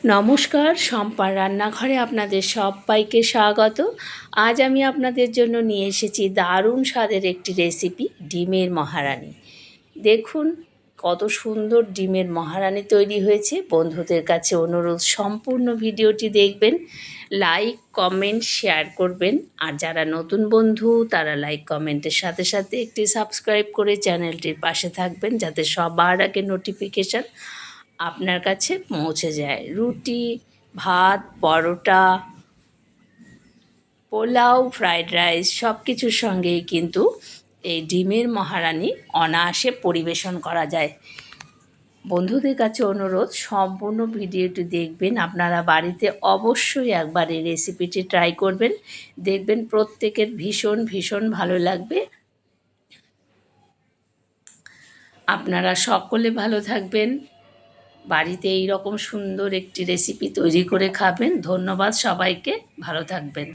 নমস্কার, শম্পার রান্নাঘরে আপনাদের সবাইকে স্বাগত। আজ আমি আপনাদের জন্য নিয়ে এসেছি দারুণ স্বাদের একটি রেসিপি, ডিমের মহারানি। দেখুন কত সুন্দর ডিমের মহারানি তৈরি হয়েছে। বন্ধুদের কাছে অনুরোধ, সম্পূর্ণ ভিডিওটি দেখবেন, লাইক কমেন্ট শেয়ার করবেন। আর যারা নতুন বন্ধু তারা লাইক কমেন্টের সাথে সাথে একটি সাবস্ক্রাইব করে চ্যানেলটির পাশে থাকবেন, যাতে সবার আগে নোটিফিকেশান আপনার কাছে পৌঁছে যায়। রুটি, ভাত, পরোটা, পোলাও, ফ্রাইড রাইস সব কিছুর সঙ্গেই কিন্তু এই ডিমের মহারানি অনায়াসে পরিবেশন করা যায়। বন্ধুদের কাছে অনুরোধ, সম্পূর্ণ ভিডিওটি দেখবেন। আপনারা বাড়িতে অবশ্যই একবার এই রেসিপিটি ট্রাই করবেন, দেখবেন প্রত্যেকের ভীষণ ভীষণ ভালো লাগবে। আপনারা সকলে ভালো থাকবেন, বাড়িতে এই রকম সুন্দর একটি রেসিপি তৈরি করে খাবেন। ধন্যবাদ সবাইকে, ভালো থাকবেন।